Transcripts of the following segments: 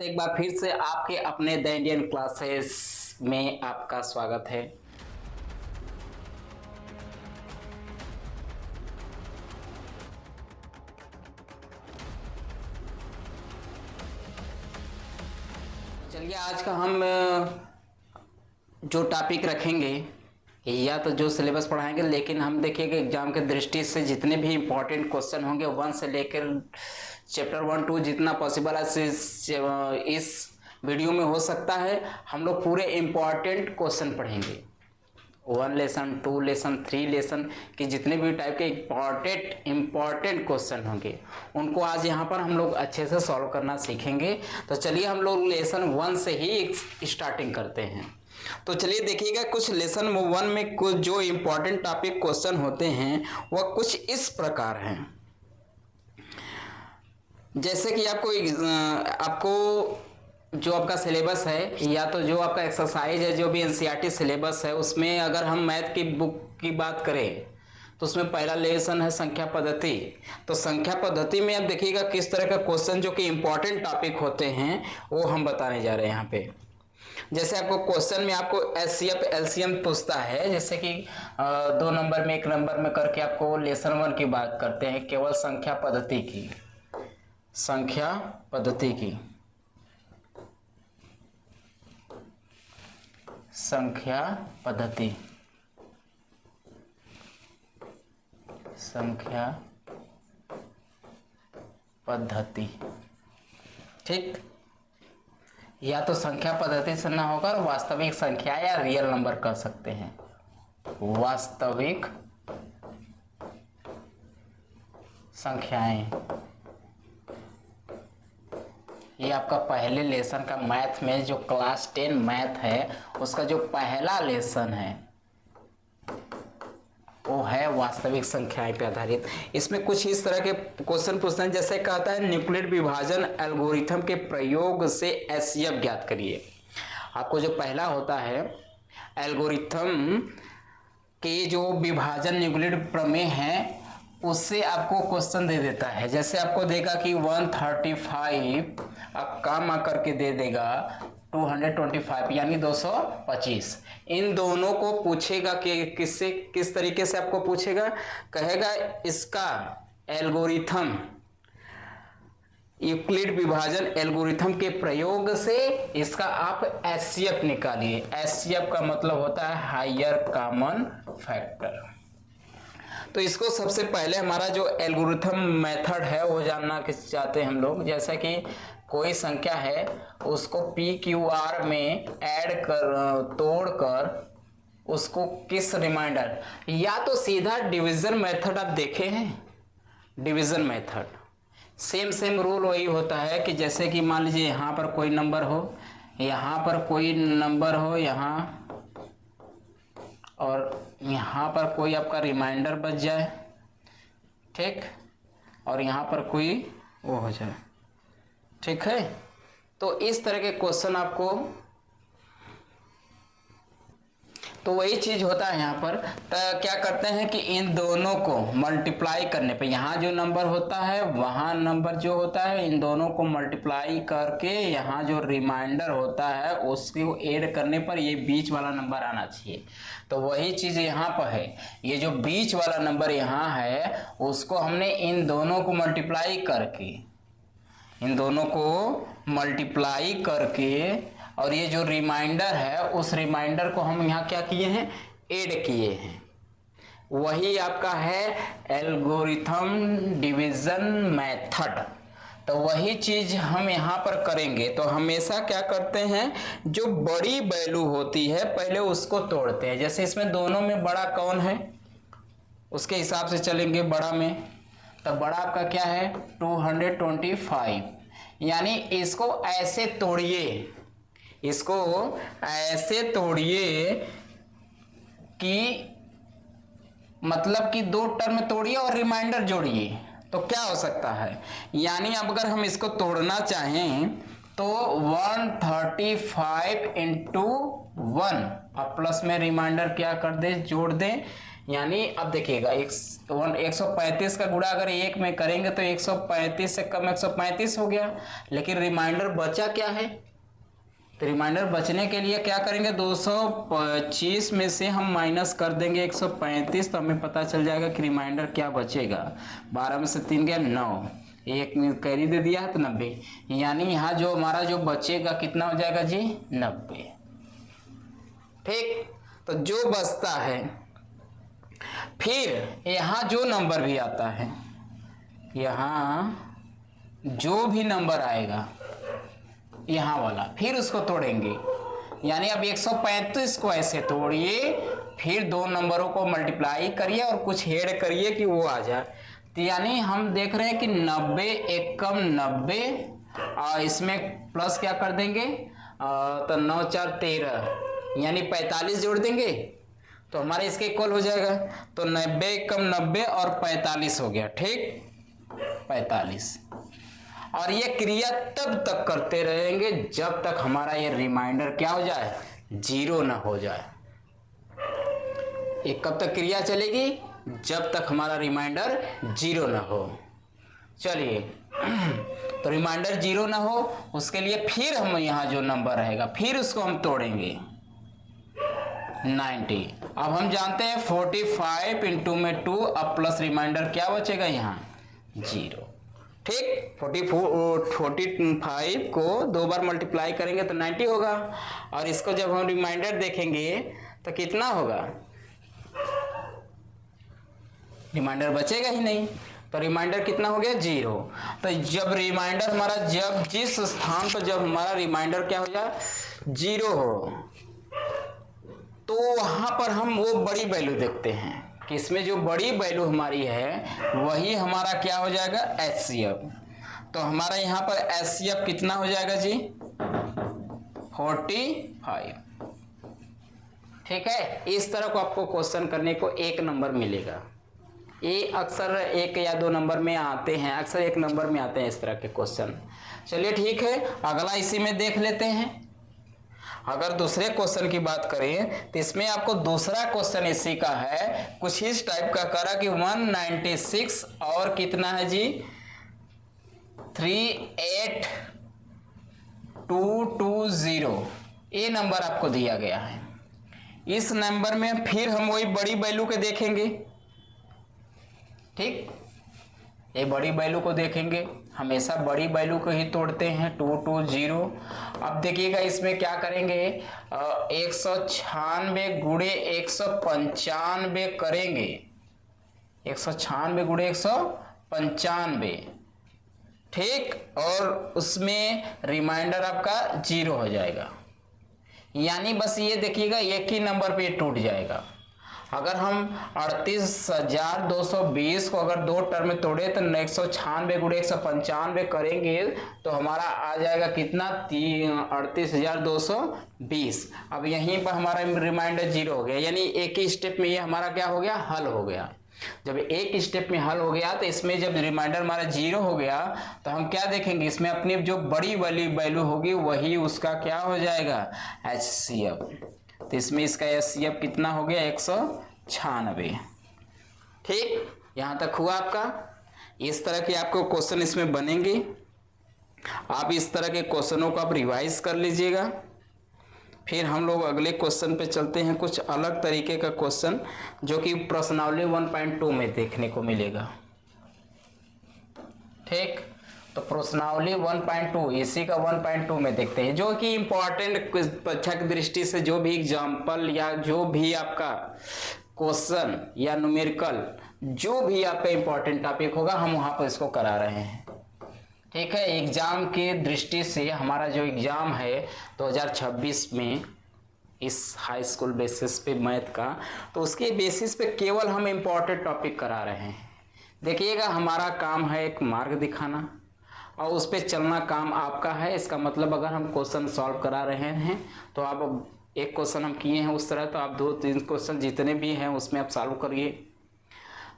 एक बार फिर से आपके अपने द इंडियन क्लासेस में आपका स्वागत है। चलिए आज का हम जो टॉपिक रखेंगे या तो जो सिलेबस पढ़ाएंगे, लेकिन हम देखिएगा एग्जाम के दृष्टि से जितने भी इम्पोर्टेंट क्वेश्चन होंगे 1 से लेकर चैप्टर 1 2 जितना पॉसिबल है इस वीडियो में हो सकता है हम लोग पूरे इम्पोर्टेंट क्वेश्चन पढ़ेंगे। 1 लेसन 2 लेसन 3 लेसन के जितने भी टाइप के इम्पोर्टेंट क्वेश्चन होंगे उनको आज यहाँ पर हम लोग अच्छे से सॉल्व करना सीखेंगे। तो चलिए हम लोग लेसन 1 से ही स्टार्टिंग करते हैं। तो चलिए देखिएगा कुछ लेसन 1 में कुछ जो इम्पोर्टेंट टॉपिक क्वेश्चन होते हैं वह कुछ इस प्रकार हैं। जैसे कि आपको जो आपका सिलेबस है या तो जो आपका एक्सरसाइज है, जो भी एनसीईआरटी सिलेबस है, उसमें अगर हम मैथ की बुक की बात करें तो उसमें पहला लेसन है संख्या पद्धति। तो संख्या पद्धति में आप देखिएगा किस तरह का क्वेश्चन जो कि इम्पोर्टेंट टॉपिक होते हैं वो हम बताने जा रहे हैं यहाँ पे। जैसे आपको क्वेश्चन में आपको एचसीएफ एलसीएम पूछता है, जैसे कि 2 नंबर में 1 नंबर में करके आपको लेसन 1 की बात करते हैं, केवल संख्या पद्धति की संख्या पद्धति की ठीक। या तो संख्या पद्धति से ना होकर वास्तविक संख्या या रियल नंबर कर सकते हैं। वास्तविक संख्याएं ये आपका पहले लेसन का मैथ में जो क्लास 10 मैथ है उसका जो पहला लेसन है वो है वास्तविक संख्याएं पे आधारित। इसमें कुछ इस तरह के क्वेश्चन पूछते हैं, जैसे कहता है न्यूक्लिड विभाजन एल्गोरिथम के प्रयोग से एचसीएफ ज्ञात करिए। आपको जो पहला होता है एल्गोरिथम के जो विभाजन न्यूक्लिड प्रमेय है उससे आपको क्वेश्चन दे देता है। जैसे आपको देगा कि 135 अब काम आकर के दे देगा 225 यानी 225। इन दोनों को पूछेगा कि किस तरीके से आपको पूछेगा, कहेगा इसका एल्गोरिथम यूक्लिड विभाजन एल्गोरिथम के प्रयोग से इसका आप एचसीएफ निकालिए। एचसीएफ का मतलब होता है हायर कॉमन फैक्टर। तो इसको सबसे पहले हमारा जो एल्गोरिथम मेथड है वो जानना चाहते हैं हम लोग। जैसे कि कोई संख्या है उसको PQR में ऐड कर तोड़कर उसको किस रिमाइंडर, या तो सीधा डिवीजन मेथड आप देखे हैं, डिवीजन मेथड सेम रूल वही होता है कि जैसे कि मान लीजिए यहाँ पर कोई नंबर हो, यहाँ पर कोई नंबर हो, यहाँ और यहाँ पर कोई आपका रिमाइंडर बच जाए, ठीक, और यहाँ पर कोई वो हो जाए, ठीक है। तो इस तरह के क्वेश्चन आपको, तो वही चीज होता है यहाँ पर। तो क्या करते हैं कि इन दोनों को मल्टीप्लाई करने पे, यहाँ जो नंबर होता है वहाँ नंबर जो होता है, इन दोनों को मल्टीप्लाई करके यहाँ जो रिमाइंडर होता है उसको ऐड करने पर ये बीच वाला नंबर आना चाहिए। तो वही चीज यहाँ पर है, ये जो बीच वाला नंबर यहाँ है उसको हमने इन दोनों को मल्टीप्लाई करके और ये जो रिमाइंडर है उस रिमाइंडर को हम यहाँ क्या किए हैं, ऐड किए हैं। वही आपका है एल्गोरिथम डिवीजन मेथड। तो वही चीज हम यहाँ पर करेंगे। तो हमेशा क्या करते हैं, जो बड़ी वैल्यू होती है पहले उसको तोड़ते हैं। जैसे इसमें दोनों में बड़ा कौन है उसके हिसाब से चलेंगे बड़ा में। तो बड़ा आपका क्या है 225, यानी इसको ऐसे तोड़िए कि मतलब कि 2 टर्म तोड़िए और रिमाइंडर जोड़िए। तो क्या हो सकता है, यानी अब अगर हम इसको तोड़ना चाहें तो 135 × 1 अब प्लस में रिमाइंडर क्या कर दे, जोड़ दें, यानी अब देखिएगा 135 का गुणा अगर 1 में करेंगे तो 135 से कम 135 हो गया, लेकिन रिमाइंडर बचा क्या है, तो रिमाइंडर बचने के लिए क्या करेंगे, 225 में से हम माइनस कर देंगे 135, तो हमें पता चल जाएगा कि रिमाइंडर क्या बचेगा। 12 में से 3 गया 9, एक में कैरी दे दिया है तो 90, यानी यहाँ जो हमारा जो बचेगा कितना हो जाएगा जी, 90। ठीक, तो जो बचता है फिर यहाँ जो नंबर भी आता है, यहाँ जो भी नंबर आएगा यहाँ वाला, फिर उसको तोड़ेंगे। यानी अब 135 को ऐसे तोड़िए, फिर दो नंबरों को मल्टीप्लाई करिए और कुछ हेड करिए कि वो आ जाए। तो यानी हम देख रहे हैं कि 90 एकम 90, और इसमें प्लस क्या कर देंगे, तो 9 4 13, यानी 45 जोड़ देंगे तो हमारे इसके इक्वल हो जाएगा। तो 90 एकम 90 और 45 हो गया। ठीक, 45। और ये क्रिया तब तक करते रहेंगे जब तक हमारा ये रिमाइंडर क्या हो जाए, 0 ना हो जाए। ये कब तक क्रिया चलेगी, जब तक हमारा रिमाइंडर 0 ना हो। चलिए, तो रिमाइंडर 0 ना हो उसके लिए फिर हम यहाँ जो नंबर रहेगा फिर उसको हम तोड़ेंगे 90। अब हम जानते हैं 45 इंटू में 2, अब प्लस रिमाइंडर क्या बचेगा यहाँ, 0। ठीक, 45 को 2 बार मल्टीप्लाई करेंगे तो 90 होगा, और इसको जब हम रिमाइंडर देखेंगे तो कितना होगा, रिमाइंडर बचेगा ही नहीं। तो रिमाइंडर कितना हो गया, 0। तो जब रिमाइंडर हमारा, जब जिस स्थान पर जब हमारा रिमाइंडर क्या हो जाए, 0 हो, तो वहां पर हम वो बड़ी वैल्यू देखते हैं कि इसमें जो बड़ी वैल्यू हमारी है वही हमारा क्या हो जाएगा, HCF। तो हमारा यहाँ पर HCF कितना हो जाएगा जी, 45। ठीक है, इस तरह को आपको क्वेश्चन करने को 1 नंबर मिलेगा। ये अक्सर 1 या 2 नंबर में आते हैं, अक्सर 1 नंबर में आते हैं इस तरह के क्वेश्चन। चलिए ठीक है, अगला इसी में देख लेते हैं। अगर दूसरे क्वेश्चन की बात करें तो इसमें आपको दूसरा क्वेश्चन इसी का है, कुछ इस टाइप का करा कि 196 और कितना है जी, 38220, ये नंबर आपको दिया गया है। इस नंबर में फिर हम वही बड़ी वैल्यू के देखेंगे। ठीक, ये बड़ी वैल्यू को देखेंगे, हमेशा बड़ी वैल्यू को ही तोड़ते हैं, 220। अब देखिएगा इसमें क्या करेंगे, 196 गुणे 195 करेंगे, 196 गुणे 195। ठीक, और उसमें रिमाइंडर आपका 0 हो जाएगा। यानी बस ये देखिएगा एक ही नंबर पे टूट जाएगा। अगर हम 38,220 को अगर 2 टर्म में तोड़े तो 196 गुणे 195 करेंगे तो हमारा आ जाएगा कितना, 38,220। अब यहीं पर हमारा रिमाइंडर 0 हो गया, यानी एक ही स्टेप में ये हमारा क्या हो गया, हल हो गया। जब एक स्टेप में हल हो गया तो इसमें जब रिमाइंडर हमारा 0 हो गया तो हम क्या देखेंगे, इसमें अपनी जो बड़ी वाली वैल्यू होगी वही उसका क्या हो जाएगा, HCF। तो इसमें इसका HCF कितना हो गया, 196। ठीक, यहाँ तक हुआ आपका। इस तरह के आपको क्वेश्चन इसमें बनेंगे, आप इस तरह के क्वेश्चनों को आप रिवाइज कर लीजिएगा। फिर हम लोग अगले क्वेश्चन पे चलते हैं, कुछ अलग तरीके का क्वेश्चन जो कि प्रश्नावली 1.2 में देखने को मिलेगा। ठीक, तो प्रश्नावली 1.2 इसी का 1.2 में देखते हैं, जो कि इम्पोर्टेंट परीक्षा की दृष्टि से जो भी एग्जाम्पल या जो भी आपका क्वेश्चन या न्यूमेरिकल जो भी आपका इम्पोर्टेंट टॉपिक होगा हम वहाँ पर इसको करा रहे हैं। ठीक है, एग्जाम के दृष्टि से हमारा जो एग्जाम है 2026 में इस हाई स्कूल बेसिस पे मैथ का, तो उसके बेसिस पे केवल हम इम्पोर्टेंट टॉपिक करा रहे हैं। देखिएगा, हमारा काम है एक मार्ग दिखाना और उस पर चलना काम आपका है। इसका मतलब अगर हम क्वेश्चन सॉल्व करा रहे हैं तो आप एक क्वेश्चन हम किए हैं उस तरह, तो आप 2-3 क्वेश्चन जितने भी हैं उसमें आप सॉल्व करिए।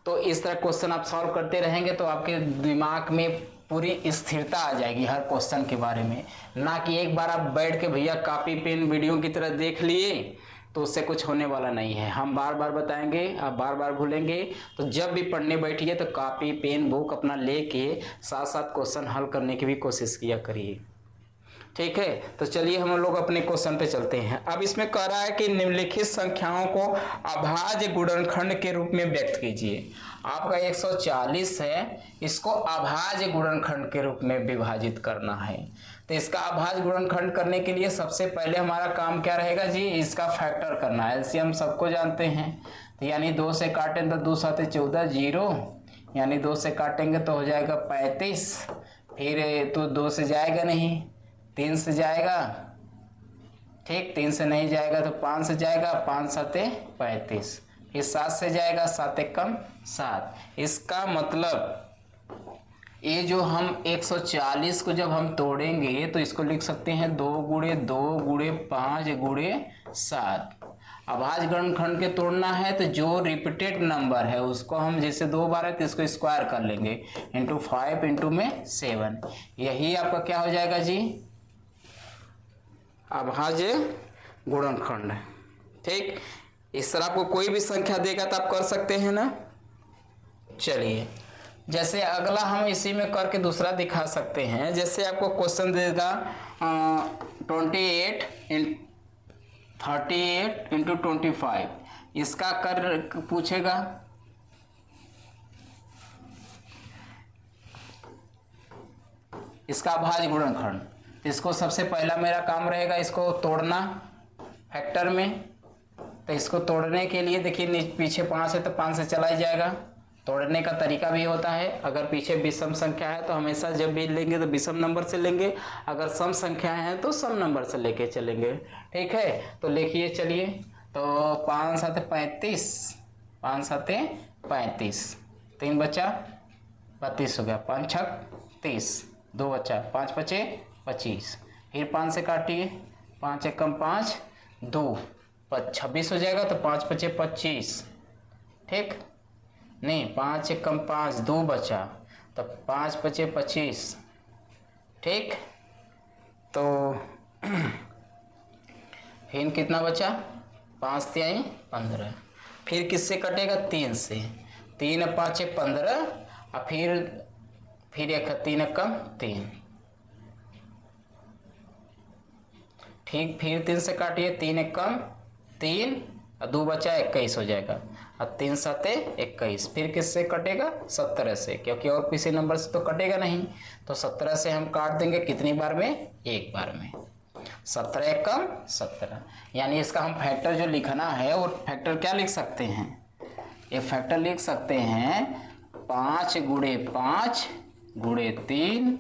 तो इस तरह क्वेश्चन आप सॉल्व करते रहेंगे तो आपके दिमाग में पूरी स्थिरता आ जाएगी हर क्वेश्चन के बारे में, ना कि एक बार आप बैठ के भैया कॉपी पेन वीडियो की तरह देख लिए तो उससे कुछ होने वाला नहीं है। हम बार बार बताएंगे, आप बार बार भूलेंगे। तो जब भी पढ़ने बैठिए तो कॉपी पेन बुक अपना लेके साथ साथ क्वेश्चन हल करने की भी कोशिश किया करिए। ठीक है, तो चलिए हम लोग अपने क्वेश्चन पे चलते हैं। अब इसमें कह रहा है कि निम्नलिखित संख्याओं को अभाज्य गुणनखंड के रूप में व्यक्त कीजिए। आपका 140 है, इसको अभाज्य गुणनखंड के रूप में विभाजित करना है। तो इसका अभाज्य गुणनखंड करने के लिए सबसे पहले हमारा काम क्या रहेगा जी, इसका फैक्टर करना है। एलसीएम सबको जानते हैं, तो यानी 2 से काटें तो 2 7 14 0, यानी 2 से काटेंगे तो हो जाएगा 35। फिर तो 2 से जाएगा नहीं, 3 से जाएगा, ठीक, 3 से नहीं जाएगा तो 5 से जाएगा, 5 7 35। फिर 7 से जाएगा, 7 एकम 7। इसका मतलब ये जो हम 140 को जब हम तोड़ेंगे तो इसको लिख सकते हैं 2 गुणे 2 गुणे 5 गुणे 7। अभाज्य गुणनखंड के तोड़ना है तो जो रिपीटेड नंबर है उसको हम, जैसे 2 बार है तो इसको स्क्वायर कर लेंगे, इंटू 5 इंटू में 7। यही आपका क्या हो जाएगा जी, अभाज्य गुणनखंड। ठीक, इस तरह आपको कोई भी संख्या देगा तो आप कर सकते हैं ना। चलिए, जैसे अगला हम इसी में करके दूसरा दिखा सकते हैं। जैसे आपको क्वेश्चन देगा 38 इंटू 25, इसका कर पूछेगा। इसका अभाज्य गुणनखंड, तो इसको सबसे पहला मेरा काम रहेगा इसको तोड़ना फैक्टर में। तो इसको तोड़ने के लिए देखिए पीछे 5 है तो 5 से चला ही जाएगा। तोड़ने का तरीका भी होता है, अगर पीछे विषम संख्या है तो हमेशा जब भी लेंगे तो विषम नंबर से लेंगे, अगर सम संख्या है तो सम नंबर से लेके चलेंगे। ठीक है, तो लिखिए चलिए, तो 5 7 35, 5 7 35, 3 बचा 32 हो गया, 5 6 30, 2 बचा, 5 5 25। फिर 5 से काटिए, 5 एकम 5 2 26 हो जाएगा, तो 5 5 25। ठीक, नहीं 5 एकम 5 2 बचा, तो 5 5 25। ठीक, तो फिर कितना बचा, 5 3 15। फिर किससे कटेगा, 3 से, 3 5 15, और फिर 3 एकम 3। ठीक, फिर 3 से काटिए, 3 एकम 3, और 2 बचा 21 हो जाएगा, और 3 7 21। फिर किससे कटेगा, 17 से, क्योंकि और किसी नंबर से तो कटेगा नहीं। तो 17 से हम काट देंगे कितनी बार में, एक बार में, 17 एकम 17। यानी इसका हम फैक्टर जो लिखना है वो फैक्टर क्या लिख सकते हैं, ये फैक्टर लिख सकते हैं 5 गुणे 5 गुणे 3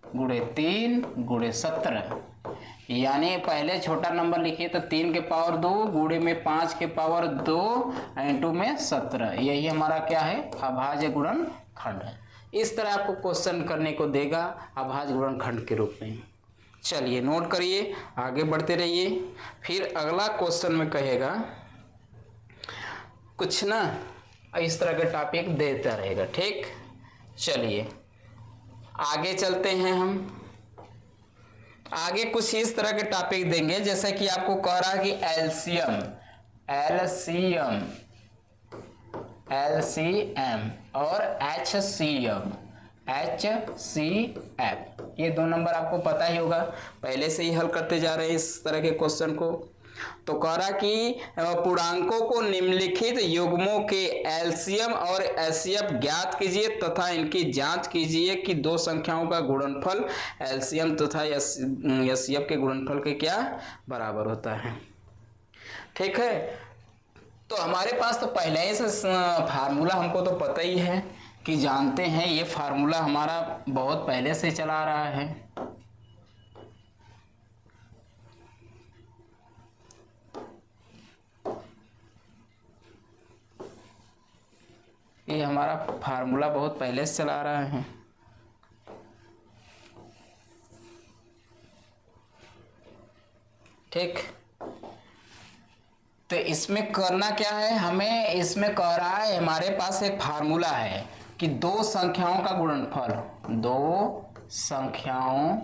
गुणे 3 गुणे 17। यानी पहले छोटा नंबर लिखिए तो 3 के पावर 2 गुणे में 5 के पावर 2 इंटू में 17। यही हमारा क्या है, अभाज्य गुणनखंड है। इस तरह आपको क्वेश्चन करने को देगा अभाज्य गुणनखंड के रूप में। चलिए नोट करिए, आगे बढ़ते रहिए। फिर अगला क्वेश्चन में कहेगा कुछ ना इस तरह का टॉपिक देता रहेगा। ठीक, चलिए आगे चलते हैं। हम आगे कुछ इस तरह के टॉपिक देंगे, जैसे कि आपको कह रहा है कि एलसीएम और HCF, ये 2 नंबर आपको पता ही होगा, पहले से ही हल करते जा रहे हैं इस तरह के क्वेश्चन को। तो कह रहा कि पूर्णांकों को निम्नलिखित युग्मों के एलसीएम और एचसीएफ ज्ञात कीजिए तथा इनकी जांच कीजिए कि 2 संख्याओं का गुणनफल एलसीएम तथा एचसीएफ के गुणनफल के क्या बराबर होता है। ठीक है, तो हमारे पास तो पहले ही से फार्मूला हमको तो पता ही है कि जानते हैं, ये फार्मूला हमारा बहुत पहले से चला रहा है। ये हमारा फार्मूला बहुत पहले से चला रहा है। ठीक, तो इसमें करना क्या है, हमें इसमें कह रहा है हमारे पास एक फार्मूला है कि 2 संख्याओं का गुणनफल, 2 संख्याओं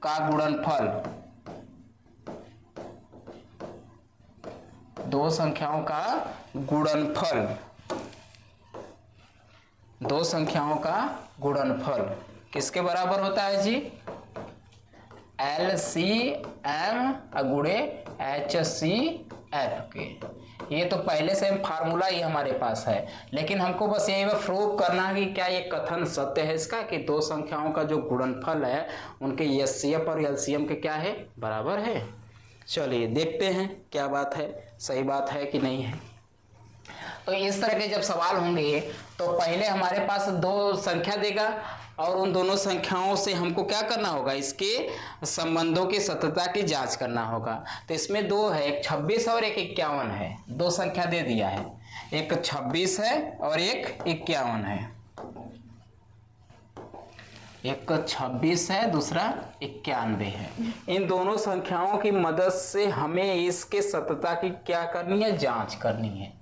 का गुणनफल दो संख्याओं का गुणनफल, दो संख्याओं का गुणनफल किसके बराबर होता है जी? LCM गुणे HCF के। ये तो पहले से फार्मूला ही हमारे पास है, लेकिन हमको बस यही प्रूव करना है कि क्या ये कथन सत्य है इसका कि दो संख्याओं का जो गुणनफल है उनके HCF और LCM के क्या है? बराबर है। चलिए देखते हैं क्या बात है, सही बात है कि नहीं है। तो इस तरह के जब सवाल होंगे तो पहले हमारे पास दो संख्या देगा और उन दोनों संख्याओं से हमको क्या करना होगा? इसके संबंधों की सत्यता की जांच करना होगा। तो इसमें दो है, एक 26 और एक 51 है। दो संख्या दे दिया है, एक 26 है और एक 51 है। एक 26 है, दूसरा 91 है। इन दोनों संख्याओं की मदद से हमें इसके सत्यता की क्या करनी है? जांच करनी है।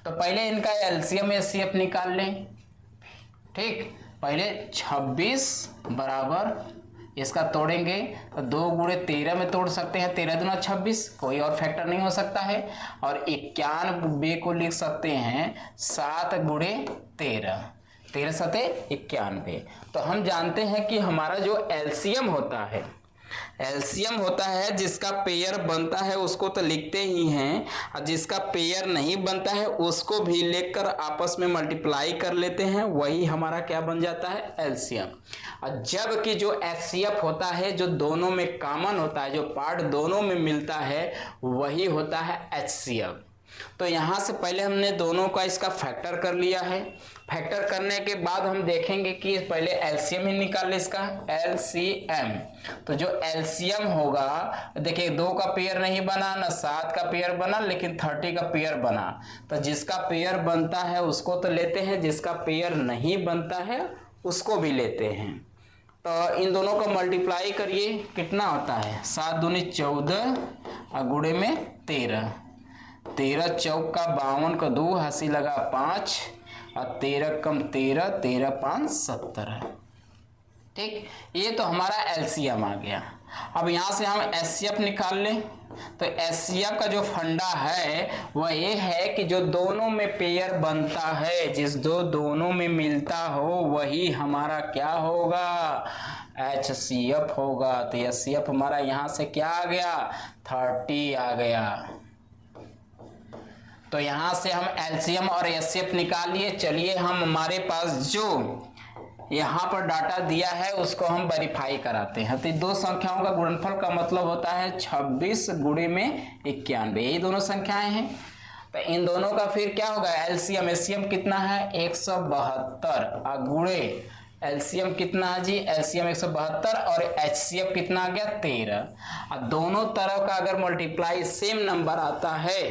तो पहले इनका LCM HCF निकाल लें। ठीक, पहले 26 बराबर इसका तोड़ेंगे तो 2 गुणे 13 में तोड़ सकते हैं, 13 दूना 26, कोई और फैक्टर नहीं हो सकता है। और 91 को लिख सकते हैं 7 गुणे 13, 13 सते 91। तो हम जानते हैं कि हमारा जो LCM होता है, LCM होता है जिसका पेयर बनता है उसको तो लिखते ही हैं, और जिसका पेयर नहीं बनता है उसको भी लेकर आपस में मल्टीप्लाई कर लेते हैं, वही हमारा क्या बन जाता है? LCM। और जबकि जो HCF होता है, जो दोनों में कॉमन होता है, जो पार्ट दोनों में मिलता है, वही होता है HCF। तो यहाँ से पहले हमने दोनों का इसका फैक्टर कर लिया है। फैक्टर करने के बाद हम देखेंगे कि पहले LCM ही निकाल ले इसका, LCM। तो जो LCM होगा, देखिए 2 का पेयर नहीं बना ना 7 का पेयर बना, लेकिन 30 का पेयर बना। तो जिसका पेयर बनता है उसको तो लेते हैं, जिसका पेयर नहीं बनता है उसको भी लेते हैं। तो इन दोनों का मल्टीप्लाई करिए, कितना होता है? 7 दूनी 14 और गुणे में 13, 13 चौक का 52 का 2, हंसी लगा 5 और 13 कम 13, 13 5 17। ठीक, ये तो हमारा LCM आ गया। अब यहाँ से हम HCF निकाल लें। तो HCF का जो फंडा है वह ये है कि जो दोनों में पेयर बनता है, जिस दोनों में मिलता हो, वही हमारा क्या होगा? HCF होगा। तो HCF हमारा यहाँ से क्या आ गया? 30 आ गया। तो यहाँ से हम LCM और HCF निकाल लिए। चलिए हम हमारे पास जो यहाँ पर डाटा दिया है उसको हम वेरीफाई कराते हैं। तो दो संख्याओं का गुणनफल का मतलब होता है 26 गुणे में 91, यही दोनों संख्याएं हैं। तो इन दोनों का फिर क्या होगा? LCM HCM कितना है? 172 और गुणे LCM कितना है जी? LCM 172 और HCF कितना आ गया? 13। और दोनों तरफ का अगर मल्टीप्लाई सेम नंबर आता है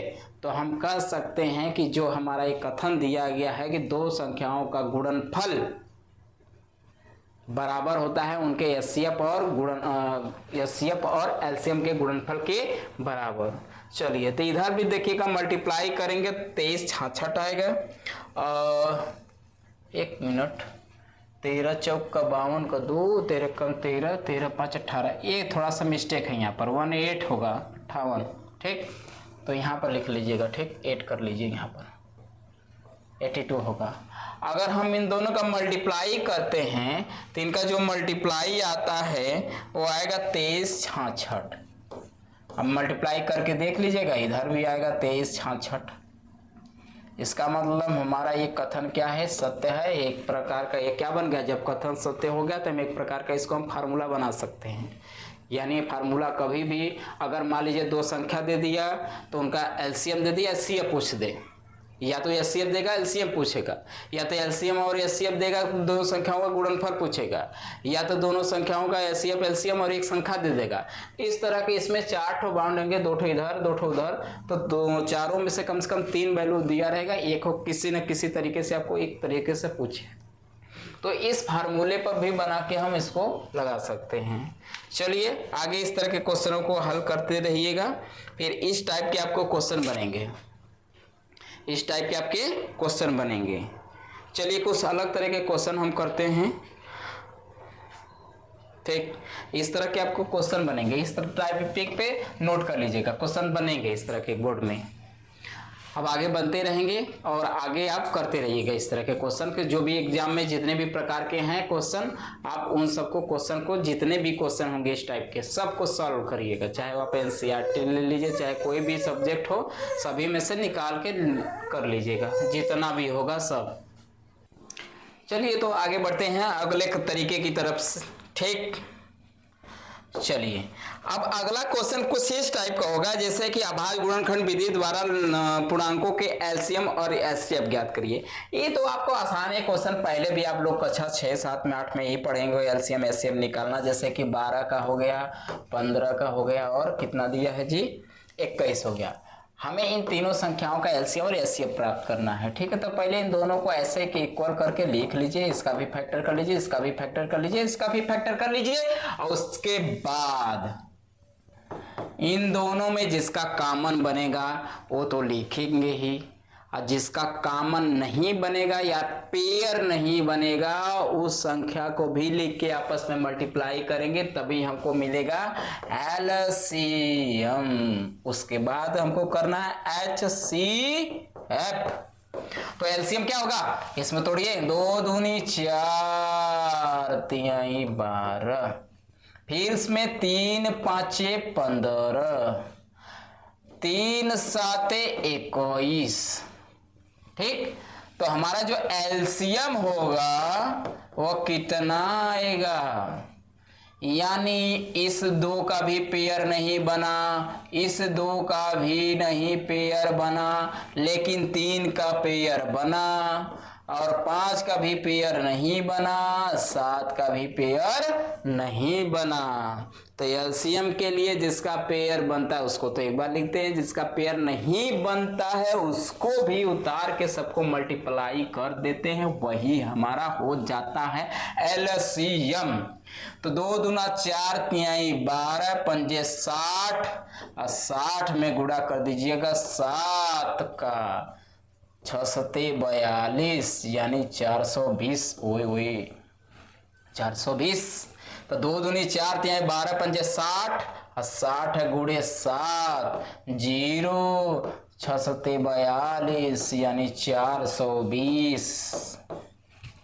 तो हम कह सकते हैं कि जो हमारा एक कथन दिया गया है कि दो संख्याओं का गुणनफल बराबर होता है उनके HCF और LCM के गुणनफल के बराबर। चलिए, तो इधर भी देखिएगा मल्टीप्लाई करेंगे 23 66 आएगा। 1 मिनट, 13 चौक का 52 का 2, 13 कम 13, 13 5 18। ये थोड़ा सा मिस्टेक है, यहाँ पर 18 होगा 58। ठीक, तो यहाँ पर लिख लीजिएगा। ठीक, 8 कर लीजिए, यहाँ पर 82 होगा। अगर हम इन दोनों का मल्टीप्लाई करते हैं तो इनका जो मल्टीप्लाई आता है वो आएगा 23 66। अब मल्टीप्लाई करके देख लीजिएगा, इधर भी आएगा 23 66। इसका मतलब हमारा ये कथन क्या है? सत्य है। एक प्रकार का ये क्या बन गया? जब कथन सत्य हो गया तो हम एक प्रकार का इसको हम फार्मूला बना सकते हैं। यानी फार्मूला कभी भी अगर मान लीजिए दो संख्या दे दिया तो उनका LCM दे दिया, HCF पूछ दे, या तो HCF देगा LCM पूछेगा, या तो LCM और HCF देगा दोनों संख्याओं का गुणनफल पूछेगा, या तो दोनों संख्याओं का HCF LCM और एक संख्या दे देगा। इस तरह के इसमें 4 ठो बाउंड होंगे, 2 ठो इधर 2 ठो उधर, तो चारों में से कम 3 वैल्यू दिया रहेगा। एक हो किसी न किसी तरीके से आपको एक तरीके से पूछे, तो इस फार्मूले पर भी बना के हम इसको लगा सकते हैं। चलिए आगे इस तरह के क्वेश्चनों को हल करते रहिएगा, फिर इस टाइप के आपको क्वेश्चन बनेंगे, इस टाइप के आपके क्वेश्चन बनेंगे। चलिए कुछ अलग तरह के क्वेश्चन हम करते हैं। ठीक, इस तरह के आपको क्वेश्चन बनेंगे, इस तरह टाइप पे नोट कर लीजिएगा, क्वेश्चन बनेंगे इस तरह के बोर्ड में। अब आगे बनते रहेंगे और आगे आप करते रहिएगा इस तरह के क्वेश्चन के, जो भी एग्जाम में जितने भी प्रकार के हैं क्वेश्चन, आप उन सबको क्वेश्चन को, जितने भी क्वेश्चन होंगे इस टाइप के, सबको सॉल्व करिएगा। चाहे आप एनसीईआरटी ले लीजिए, चाहे कोई भी सब्जेक्ट हो, सभी में से निकाल के कर लीजिएगा, जितना भी होगा सब। चलिए तो आगे बढ़ते हैं अगले तरीके की तरफ से। ठीक, चलिए अब अगला क्वेश्चन कुछ इस टाइप का होगा, जैसे कि अभाज्य गुणनखंड विधि द्वारा पूर्णांकों के एलसीएम और एचसीएफ ज्ञात करिए। ये तो आपको आसान है क्वेश्चन, पहले भी आप लोग कक्षा 6, 7 में 8 में यही पढ़ेंगे एलसीएम एचसीएफ निकालना। जैसे कि 12 का हो गया, 15 का हो गया और कितना दिया है जी, 21 हो गया। हमें इन तीनों संख्याओं का एलसीएम और एचसीएफ प्राप्त करना है। ठीक है, तो पहले इन दोनों को ऐसे कि इक्वल करके लिख लीजिए, इसका भी फैक्टर कर लीजिए, इसका भी फैक्टर कर लीजिए, इसका भी फैक्टर कर लीजिए, और उसके बाद इन दोनों में जिसका कॉमन बनेगा वो तो लिखेंगे ही, और जिसका कॉमन नहीं बनेगा या पेयर नहीं बनेगा उस संख्या को भी लिख के आपस में मल्टीप्लाई करेंगे, तभी हमको मिलेगा एलसीएम। उसके बाद हमको करना है एचसीएफ। तो एलसीएम क्या होगा, इसमें तोड़िए, 2 दूनी 4 तिहाई 12, फिर इसमें 3 पांचे 15, 3 साते 21। ठीक, तो हमारा जो एलसीएम होगा वो कितना आएगा, यानी इस 2 का भी पेयर नहीं बना, इस 2 का भी नहीं पेयर बना, लेकिन 3 का पेयर बना, और 5 का भी पेयर नहीं बना, 7 का भी पेयर नहीं बना। तो एलसीएम के लिए जिसका पेयर बनता है उसको तो एक बार लिखते हैं, जिसका पेयर नहीं बनता है उसको भी उतार के सबको मल्टीप्लाई कर देते हैं, वही हमारा हो जाता है एलसीएम। तो 2 दूना 4 तिहाई 12, पंजे 60, और 60 में गुणा कर दीजिएगा 7 का, 6 सते 42, यानी 420। ओए 420। तो 2 दूनी 4 तिहाई 12, पंजे 60, और 60 गुणे 7, 0, 6 सते 42, यानी 420।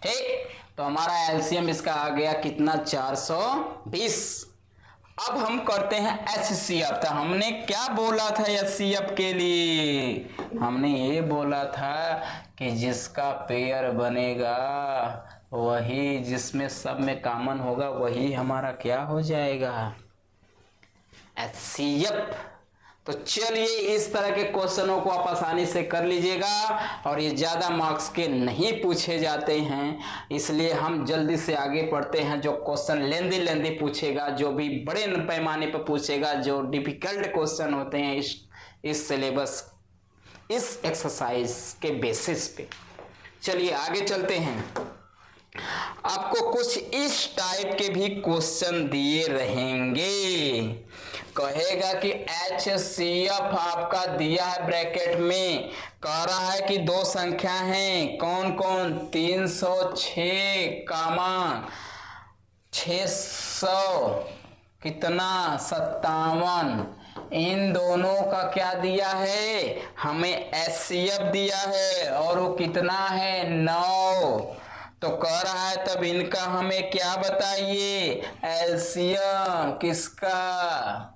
ठीक, तो हमारा एलसीएम इसका आ गया कितना, 420। अब हम करते हैं एचसीएफ। तो हमने क्या बोला था एचसीएफ के लिए, हमने ये बोला था कि जिसका पेयर बनेगा वही, जिसमें सब में कॉमन होगा वही हमारा क्या हो जाएगा, एचसीएफ। तो चलिए इस तरह के क्वेश्चनों को आप आसानी से कर लीजिएगा, और ये ज़्यादा मार्क्स के नहीं पूछे जाते हैं, इसलिए हम जल्दी से आगे बढ़ते हैं। जो क्वेश्चन लेंदी पूछेगा, जो भी बड़े पैमाने पर पूछेगा, जो डिफिकल्ट क्वेश्चन होते हैं इस सिलेबस, इस एक्सरसाइज के बेसिस पे। चलिए आगे चलते हैं। आपको कुछ इस टाइप के भी क्वेश्चन दिए रहेंगे, कहेगा कि एचसीएफ आपका दिया है ब्रैकेट में, कह रहा है कि 2 संख्या हैं, कौन कौन, 306 कामा 600 कितना 57, इन दोनों का क्या दिया है, हमें एचसीएफ दिया है, और वो कितना है 9। तो कह रहा है तब इनका हमें क्या बताइए, एलसीएम किसका,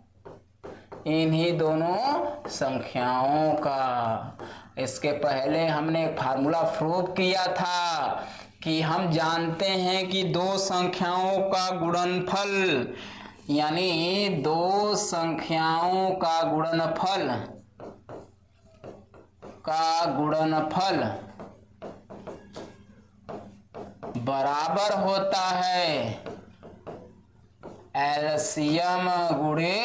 इन्हीं दोनों संख्याओं का। इसके पहले हमने एक फार्मूला प्रूव किया था कि हम जानते हैं कि 2 संख्याओं का गुणनफल, यानी 2 संख्याओं का गुणनफल बराबर होता है एलसीएम गुणे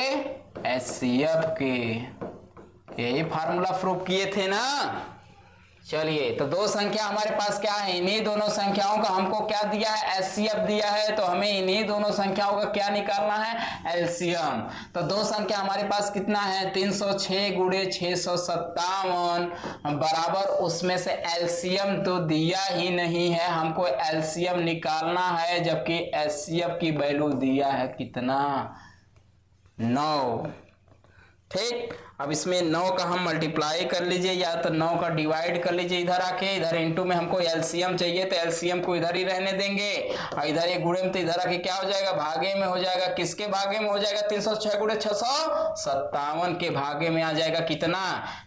एचसीएफ के। यही फार्मूला प्रूव किए थे ना। चलिए, तो 2 संख्या हमारे पास क्या है, इन्हीं दोनों संख्याओं का हमको क्या दिया है, एचसीएफ दिया है, तो हमें इन्हीं दोनों संख्याओं का क्या निकालना है, एलसीएम। तो 2 संख्या हमारे पास कितना है, 306 गुणे 657 बराबर, उसमें से एलसीएम तो दिया ही नहीं है, हमको एलसीएम निकालना है, जबकि एचसीएफ की वैल्यू दिया है कितना, 9। ठीक। अब इसमें 9 का हम मल्टीप्लाई कर लीजिए या तो 9 का डिवाइड कर लीजिए इधर आके, इधर इनटू में हमको एलसीएम चाहिए तो एलसीएम को इधर ही रहने देंगे और इधर ये गुणे में तो इधर आके क्या हो जाएगा, भागे में हो जाएगा। किसके भागे में हो जाएगा, 306 गुणे 657 के भागे में आ जाएगा कितना,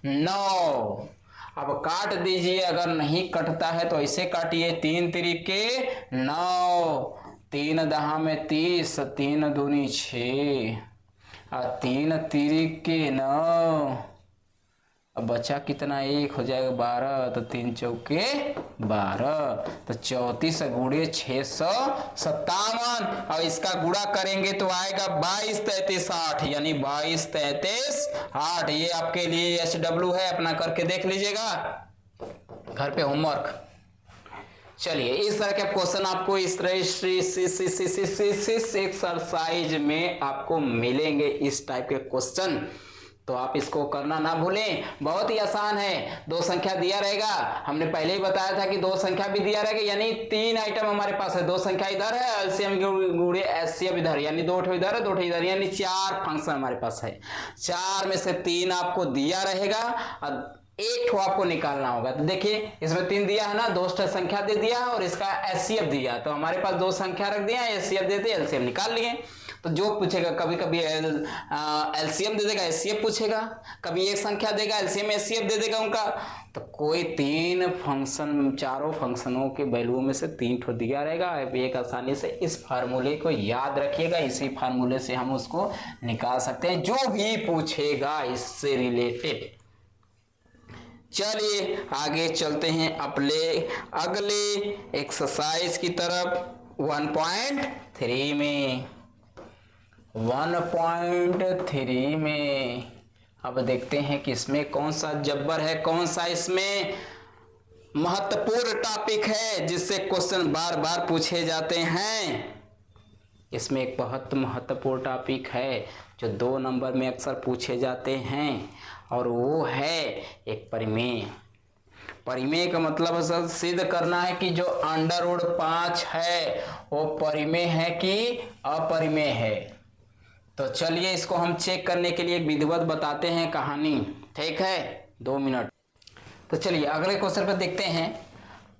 9। अब काट दीजिए, अगर नहीं कटता है तो ऐसे काटिए, 3 तिरिके 9, 3 दहा में 30, 3 दूनी 6 और 3 तिरिके 9। अब बचा कितना, 1 हो जाएगा 12, तो 3 चौके 12, तो 34 गुणे 657 और इसका गुणा करेंगे तो आएगा 22 33 8, यानी 22 33 8। ये आपके लिए HW है, अपना करके देख लीजिएगा घर पे होमवर्क। चलिए इस तरह के क्वेश्चन आपको इस तरह एक्सरसाइज में आपको मिलेंगे, इस टाइप के क्वेश्चन, तो आप इसको करना ना भूलें। बहुत ही आसान है, 2 संख्या दिया रहेगा, हमने पहले ही बताया था कि 2 संख्या भी दिया रहेगा, यानी 3 आइटम हमारे पास है, 2 संख्या इधर है, एलसीएम गुणे एचसीएफ इधर, यानी 2 ठो इधर है 2 ठो इधर, यानी 4 फंक्शन हमारे पास है। 4 में से 3 आपको दिया रहेगा और 1 ठो आपको निकालना होगा। तो देखिए इसमें 3 दिया है ना, 2 संख्या दे दिया और इसका एचसीएफ दिया, तो हमारे पास 2 संख्या रख दिया, एचसीएफ दे दिया, एलसीएम निकाल लिए। तो जो पूछेगा, कभी कभी एलसीएम दे देगा, एचसीएफ पूछेगा, कभी एक संख्या देगा, एलसीएम एचसीएफ दे देगा उनका। तो कोई 3 फंक्शन, चारों फंक्शनों के वैल्यू में से 3 ठो दिया रहेगा। एक आसानी से इस फार्मूले को याद रखिएगा, इसी फार्मूले से हम उसको निकाल सकते हैं, जो भी पूछेगा इससे रिलेटेड। चलिए आगे चलते हैं अपने अगले एक्सरसाइज की तरफ। 1.3 में 1.3 में अब देखते हैं कि इसमें कौन सा जब्बर है, कौन सा इसमें महत्वपूर्ण टॉपिक है जिससे क्वेश्चन बार बार पूछे जाते हैं। इसमें एक बहुत महत्वपूर्ण टॉपिक है जो 2 नंबर में अक्सर पूछे जाते हैं, और वो है एक परिमेय। परिमेय का मतलब सर सिद्ध करना है कि जो √5 है वो परिमेय है कि अपरिमेय है। तो चलिए इसको हम चेक करने के लिए एक विधिवत बताते हैं कहानी, ठीक है, 2 मिनट। तो चलिए अगले क्वेश्चन पर देखते हैं।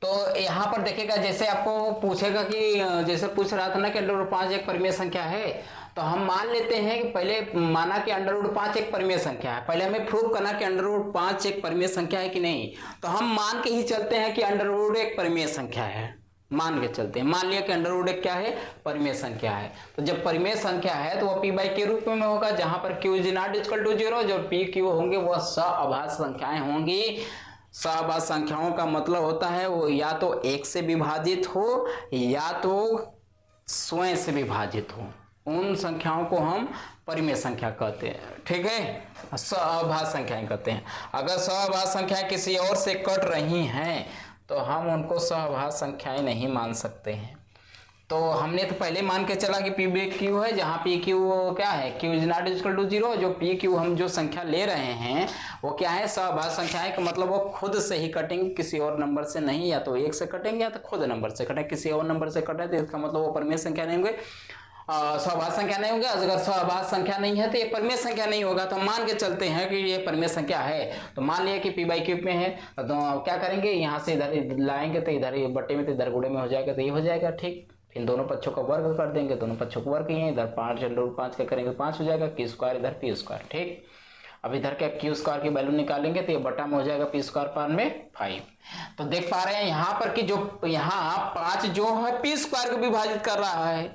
तो यहाँ पर देखेगा, जैसे आपको पूछेगा कि जैसे पूछ रहा था ना कि √5 एक परिमेय संख्या है, तो हम मान लेते हैं कि पहले माना कि √5 एक परिमेय संख्या है, पहले हमें प्रूव करना कि √5 एक परिमेय संख्या है कि नहीं। तो हम मान के ही चलते हैं कि √1 एक परिमेय संख्या है, मान के चलते हैं। मान लिया कि √1 क्या है, परिमेय संख्या है। तो जब परिमेय संख्या है तो वह p/q रूप में होगा, जहां पर q ≠ 0, जो p q होंगे वह सअभाज्य संख्याएं होंगी। सअभाज्य संख्याओं का मतलब होता है वो या तो 1 से विभाजित हो या तो स्वयं से विभाजित हो, उन संख्याओं को हम परिमेय संख्या कहते हैं, ठीक है, सअभाज्य संख्याएं कहते हैं। अगर सअभाज्य संख्याएं किसी और से कट रही हैं तो हम उनको सअभाज्य संख्याएं नहीं मान सकते हैं। तो हमने तो पहले मान के चला कि p/q है, जहाँ p/q क्या है, q ≠ 0, जो p/q हम जो संख्या ले रहे हैं वो क्या है, सअभाज्य संख्याएं का मतलब वो खुद से ही कटेंगे, किसी और नंबर से नहीं, या तो 1 से कटेंगे या तो खुद नंबर से कटेंगे। किसी और नंबर से कटे तो इसका मतलब वो परिमेय संख्या नहीं होंगे, सअभाज्य संख्या नहीं होगा। अगर सअभाज्य संख्या नहीं है तो ये परिमेय संख्या नहीं होगा। तो हम मान के चलते हैं कि ये परिमेय संख्या है। तो मान लिया कि p/q में है, तो क्या करेंगे, यहाँ से इधर लाएंगे तो इधर बट्टे में तो इधर गुणे में हो जाएगा, तो ये हो जाएगा, ठीक। फिर दोनों पक्षों का वर्ग कर देंगे, दोनों पक्षों को वर्ग ही है, इधर 5 का करेंगे 5 हो जाएगा, q², इधर p², ठीक। अब इधर क्या q² की वैल्यू निकालेंगे तो ये बटा में हो जाएगा p² पार में 5। तो देख पा रहे हैं यहाँ पर कि जो यहाँ 5 जो है p² को विभाजित कर रहा है।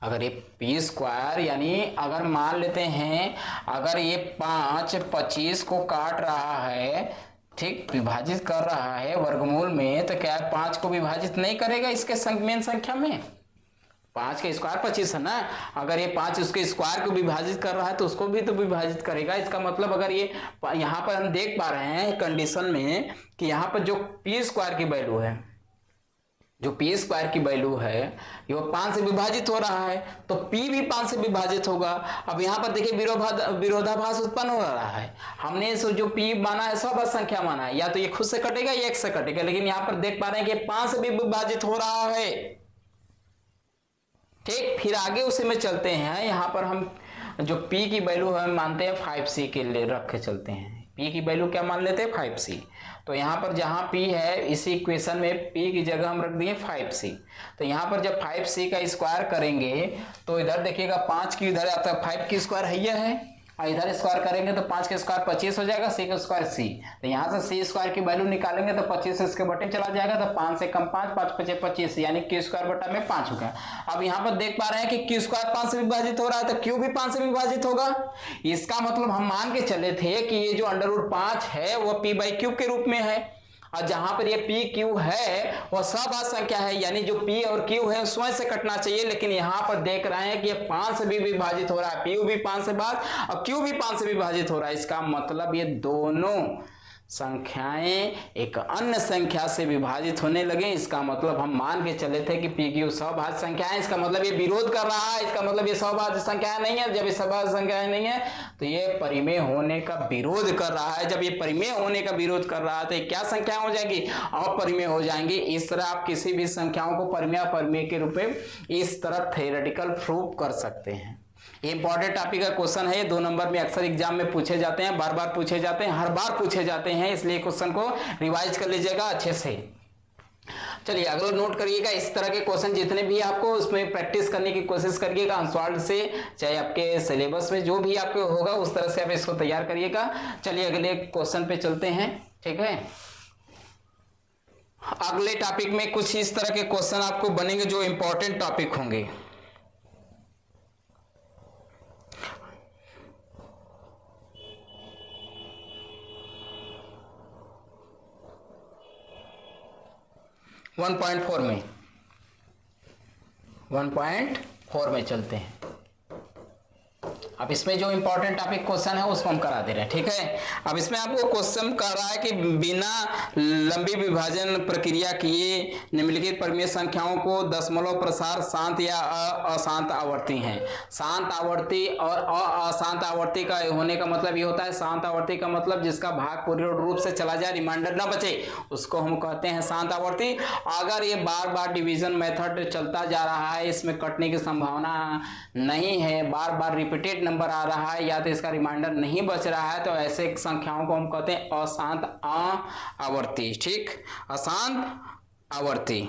अगर ये p² यानी अगर मान लेते हैं अगर ये 5 25 को काट रहा है, ठीक, विभाजित कर रहा है वर्गमूल में, तो क्या 5 को विभाजित नहीं करेगा इसके मेन संख्या में। 5 का स्क्वायर 25 है ना, अगर ये 5 उसके स्क्वायर को विभाजित कर रहा है तो उसको भी तो विभाजित करेगा। इसका मतलब अगर ये यहाँ पर हम देख पा रहे हैं कंडीशन में कि यहाँ पर जो p² की वैल्यू है, जो p² की वैल्यू है ये 5 से विभाजित हो रहा है, तो p भी 5 से विभाजित होगा। अब यहाँ पर देखिए विरोधाभास उत्पन्न हो रहा है। हमने जो p माना है सअभाज्य संख्या माना है, या तो ये खुद से कटेगा या 1 से कटेगा, लेकिन यहाँ पर देख पा रहे हैं कि 5 से भी विभाजित हो रहा है, ठीक। फिर आगे उसी में चलते हैं, यहाँ पर हम जो p की वैल्यू हम मानते हैं 5c के लिए रख के चलते हैं। p की वैल्यू क्या मान लेते हैं 5c। तो यहाँ पर जहाँ p है इसी इक्वेशन में p की जगह हम रख दिए 5c। तो यहाँ पर जब 5c का स्क्वायर करेंगे तो इधर देखिएगा 5 की इधर आता है 5 की स्क्वायर है और इधर स्क्वायर करेंगे तो 5 के स्क्वायर 25 हो जाएगा, c का स्क्वायर c। तो यहाँ से c स्क्वायर की वैल्यू निकालेंगे तो 25 इसके बटे चला जाएगा, तो 5 से कम 5, 5 पचे 25 यानी q स्क्वायर बटा में 5 हो गया। अब यहाँ पर देख पा रहे हैं कि q स्क्वायर 5 से विभाजित हो रहा है तो q भी 5 से विभाजित होगा। इसका मतलब हम मान के चले थे कि ये जो √5 है वो p बाई क्यू के रूप में है, और जहां पर ये पी क्यू है वह सभाज्य संख्या है, यानी जो पी और क्यू है स्वयं से कटना चाहिए, लेकिन यहां पर देख रहे हैं कि ये 5 से भी विभाजित हो रहा है, पी भी 5 से भाग और क्यू भी 5 से विभाजित हो रहा है। इसका मतलब ये दोनों संख्याएं एक अन्य संख्या से विभाजित होने लगे। इसका मतलब हम मान के चले थे कि पी क्यू सभाज्य संख्या है, इसका मतलब ये विरोध कर रहा है, इसका मतलब ये सभाज्य संख्या नहीं है। जब ये सभाज्य संख्या नहीं है तो ये परिमेय होने का विरोध कर रहा है। जब ये परिमेय होने का विरोध कर रहा है तो ये क्या संख्या हो जाएगी, अपरिमेय हो जाएंगी। इस तरह आप किसी भी संख्याओं को परिमेय अपरिमेय के रूप में इस तरह थ्योरेटिकल प्रूफ कर सकते हैं। ये इंपॉर्टेंट टॉपिक का क्वेश्चन है, 2 नंबर में अक्सर एग्जाम में पूछे जाते हैं, बार बार पूछे जाते हैं, हर बार पूछे जाते हैं, इसलिए क्वेश्चन को रिवाइज कर लीजिएगा अच्छे से। चलिए अगला नोट करिएगा, इस तरह के क्वेश्चन जितने भी आपको उसमें प्रैक्टिस करने की कोशिश करिएगा अनसॉल्व से, चाहे आपके सिलेबस में जो भी आपके होगा उस तरह से आप इसको तैयार करिएगा। चलिए अगले क्वेश्चन पे चलते हैं, ठीक है। अगले टॉपिक में कुछ इस तरह के क्वेश्चन आपको बनेंगे जो इंपॉर्टेंट टॉपिक होंगे। वन 1.4 में चलते हैं। अब इसमें जो इंपॉर्टेंट टॉपिक क्वेश्चन है उसको हम करा दे रहे हैं, ठीक है। अब इसमें आपको क्वेश्चन कर रहा है कि बिना लंबी विभाजन प्रक्रिया किए निम्नलिखित परिमेय संख्याओं को दशमलव प्रसार शांत या अशांत आवर्ती हैं। शांत आवर्ती और अशांत आवर्ती का होने का मतलब ये होता है, शांत आवर्ती का मतलब जिसका भाग पूर्ण रूप से चला जाए, रिमाइंडर ना बचे, उसको हम कहते हैं शांत आवर्ती। अगर ये बार बार डिवीजन मेथड चलता जा रहा है, इसमें कटने की संभावना नहीं है, बार बार रिपीटेड नंबर आ रहा है या तो इसका रिमाइंडर नहीं बच रहा है, तो ऐसे संख्याओं को हम कहते हैं अशांत आवर्ती, ठीक, अशांत आवर्ती,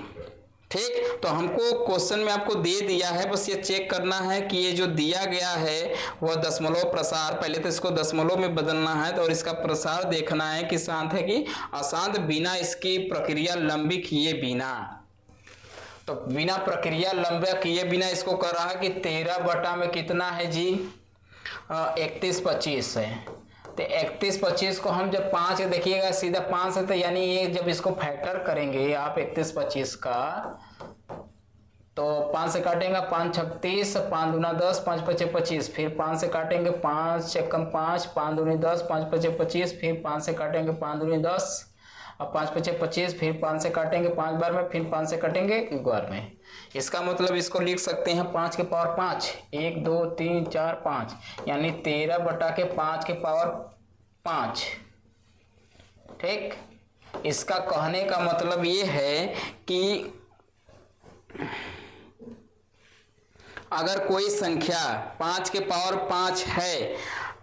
ठीक। तो हमको क्वेश्चन में आपको दे दिया है, बस ये चेक करना है कि ये जो दिया गया है वह दशमलव प्रसार, पहले तो इसको दशमलव में बदलना है और इसका प्रसार देखना है कि शांत है कि अशांत, बिना इसकी प्रक्रिया लंबी किए बिना। तो बिना प्रक्रिया लंबा किए बिना इसको कर रहा है कि 13 बटा में कितना है जी, 31-25 है। तो 31-25 को हम जब 5 देखिएगा सीधा 5 है, तो यानी ये जब इसको फैक्टर करेंगे आप 31-25 का, तो 5 से काटेंगे 5 36, 5 दूना 10, 5 पचे 25, फिर 5 से काटेंगे 5 चक्कम 5, 5 दूनी 10, 5 पचे 25, फिर 5 से काटेंगे 5 दूनी 10 और 5 पचे 25, फिर 5 से काटेंगे 5 बार में, फिर 5 से काटेंगे 1 बार में। इसका मतलब इसको लिख सकते हैं 5 के पावर 5, 1 2 3 4 5, यानी 13 बटा के 5 के पावर 5, ठीक। इसका कहने का मतलब ये है कि अगर कोई संख्या 5 के पावर 5 है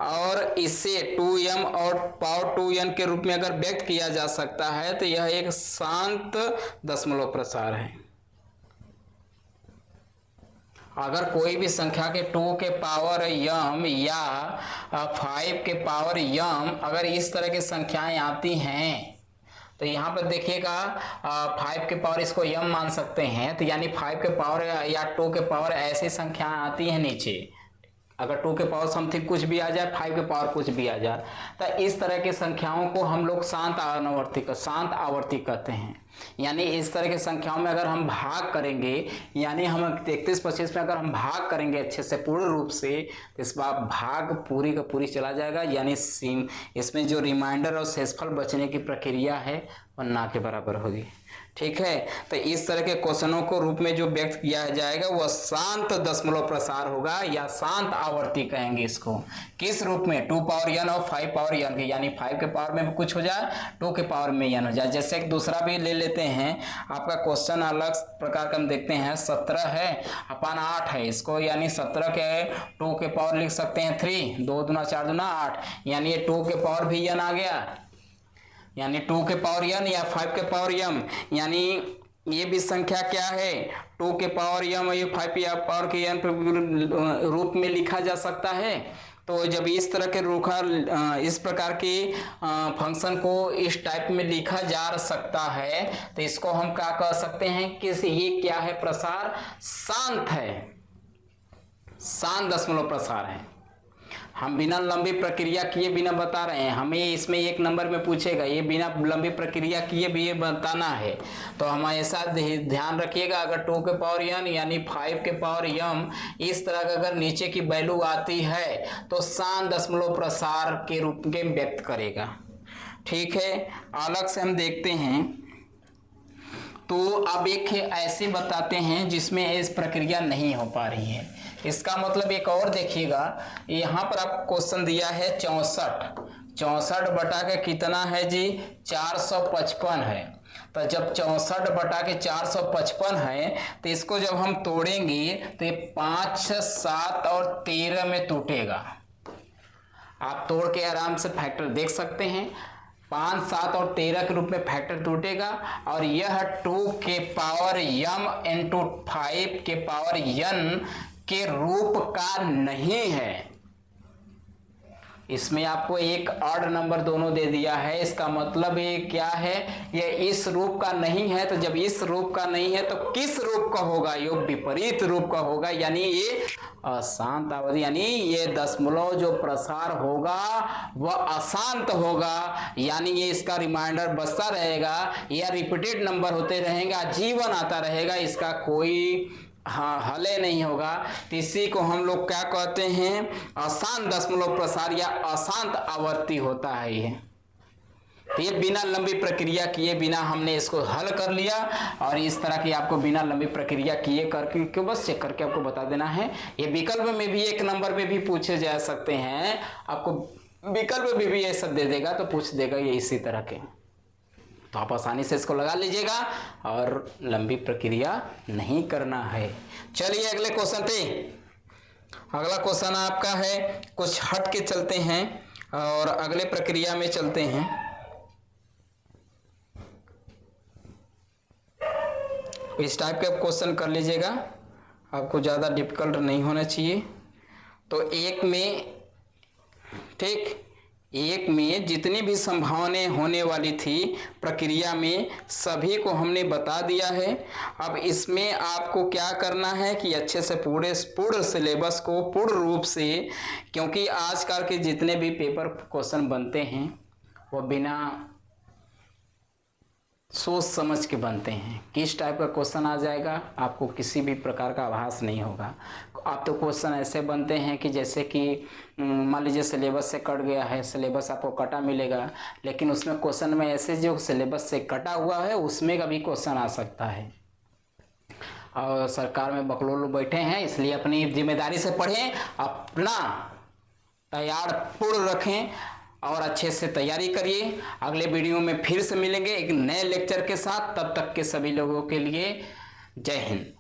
और इसे 2m और पावर 2n के रूप में अगर व्यक्त किया जा सकता है तो यह एक शांत दशमलव प्रसार है। अगर कोई भी संख्या के 2 के पावर m या 5 के पावर m अगर इस तरह की संख्याएं आती हैं, तो यहाँ पर देखिएगा 5 के पावर इसको m मान सकते हैं, तो यानी 5 के पावर या 2 के पावर ऐसी संख्याएं आती हैं नीचे, अगर 2 के पावर समथिंग कुछ भी आ जाए, 5 के पावर कुछ भी आ जाए, तो इस तरह की संख्याओं को हम लोग शांत आवर्ती कहते हैं। यानी इस तरह की संख्याओं में अगर हम भाग करेंगे, यानी हम 31-25 में अगर हम भाग करेंगे अच्छे से पूर्ण रूप से, तो इस बार भाग पूरी का पूरी चला जाएगा, यानी इसमें जो रिमाइंडर और शेषफल बचने की प्रक्रिया है वह ना के बराबर होगी, ठीक है। तो इस तरह के क्वेश्चनों को रूप में जो व्यक्त किया जाएगा वह शांत दशमलव प्रसार होगा या शांत आवर्ती कहेंगे इसको। किस रूप में, 2 पावर n और 5 पावर n की, यानी 5 के पावर में भी कुछ हो जाए, 2 के पावर में n हो जाए। जैसे एक दूसरा भी ले लेते हैं। आपका क्वेश्चन अलग प्रकार का हम देखते हैं। 17 है अपन 8 है, इसको यानी 17 के 2 के पावर लिख सकते हैं 3, 2 दूना 4 दूना 8, यानी ये 2 के पावर भी n आ गया, यानी 2 के पावर n या 5 के पावर m, यानी ये भी संख्या क्या है 2 के पावर m, ये 5 या पावर के n रूप में लिखा जा सकता है। तो जब इस तरह के इस प्रकार के फंक्शन को इस टाइप में लिखा जा सकता है तो इसको हम क्या कह सकते हैं कि ये क्या है, प्रसार शांत है, शांत दशमलव प्रसार है। हम बिना लंबी प्रक्रिया किए बिना बता रहे हैं, हमें इसमें 1 नंबर में पूछेगा ये बिना लंबी प्रक्रिया किए भी ये बताना है। तो हम ऐसा ध्यान रखिएगा, अगर 2 के पावर n यानी 5 के पावर m इस तरह का अगर नीचे की वैल्यू आती है तो शांत दशमलव प्रसार के रूप में व्यक्त करेगा। ठीक है, अलग से हम देखते हैं। तो अब एक ऐसे बताते हैं जिसमें इस प्रक्रिया नहीं हो पा रही है। इसका मतलब एक और देखिएगा, यहाँ पर आपको क्वेश्चन दिया है 64 बटा के कितना है जी 455 है। तो जब 64 बटा के 455 है तो इसको जब हम तोड़ेंगे तो ये 5, 7 और 13 में टूटेगा। आप तोड़ के आराम से फैक्टर देख सकते हैं, 5, 7 और 13 के रूप में फैक्टर टूटेगा। और यह 2 के पावर m इंटू 5 के पावर n के रूप का नहीं है। इसमें आपको एक ऑड नंबर दोनों दे दिया है, इसका मतलब ये क्या है, ये इस रूप का नहीं है। तो जब इस रूप का नहीं है तो किस रूप का होगा, ये विपरीत रूप का होगा, यानी ये अशांत अवधि, यानी ये दशमलव जो प्रसार होगा वह अशांत होगा, यानी ये इसका रिमाइंडर बचता रहेगा या रिपीटेड नंबर होते रहेंगे, जीवन आता रहेगा, इसका कोई हले नहीं होगा। तो इसी को हम लोग क्या कहते हैं, अशांत दशमलव प्रसार या अशांत आवर्ती होता है ये। तो ये बिना लंबी प्रक्रिया किए बिना हमने इसको हल कर लिया, और इस तरह की आपको बिना लंबी प्रक्रिया किए करके बस चेक करके आपको बता देना है। ये विकल्प में भी 1 नंबर पे भी पूछे जा सकते हैं, आपको विकल्प में भी ऐसा दे देगा तो पूछ देगा ये इसी तरह के, तो आप आसानी से इसको लगा लीजिएगा और लंबी प्रक्रिया नहीं करना है। चलिए अगले क्वेश्चन पे, अगला क्वेश्चन आपका है, कुछ हट के चलते हैं और अगले प्रक्रिया में चलते हैं। इस टाइप के क्वेश्चन कर लीजिएगा, आपको ज़्यादा डिफिकल्ट नहीं होना चाहिए। तो एक में, ठीक, एक में जितनी भी संभावनाएं होने वाली थी प्रक्रिया में सभी को हमने बता दिया है। अब इसमें आपको क्या करना है कि अच्छे से पूर्ण सिलेबस को पूर्ण रूप से, क्योंकि आजकल के जितने भी पेपर क्वेश्चन बनते हैं वो बिना सोच समझ के बनते हैं। किस टाइप का क्वेश्चन आ जाएगा आपको किसी भी प्रकार का आभास नहीं होगा। आप तो क्वेश्चन ऐसे बनते हैं कि जैसे कि मान लीजिए सिलेबस से कट गया है, सिलेबस आपको कटा मिलेगा, लेकिन उसमें क्वेश्चन में ऐसे जो सिलेबस से कटा हुआ है उसमें का भी क्वेश्चन आ सकता है। और सरकार में बकलोल बैठे हैं, इसलिए अपनी जिम्मेदारी से पढ़ें, अपना तैयार पूर्ण रखें और अच्छे से तैयारी करिए। अगले वीडियो में फिर से मिलेंगे एक नए लेक्चर के साथ, तब तक के सभी लोगों के लिए जय हिंद।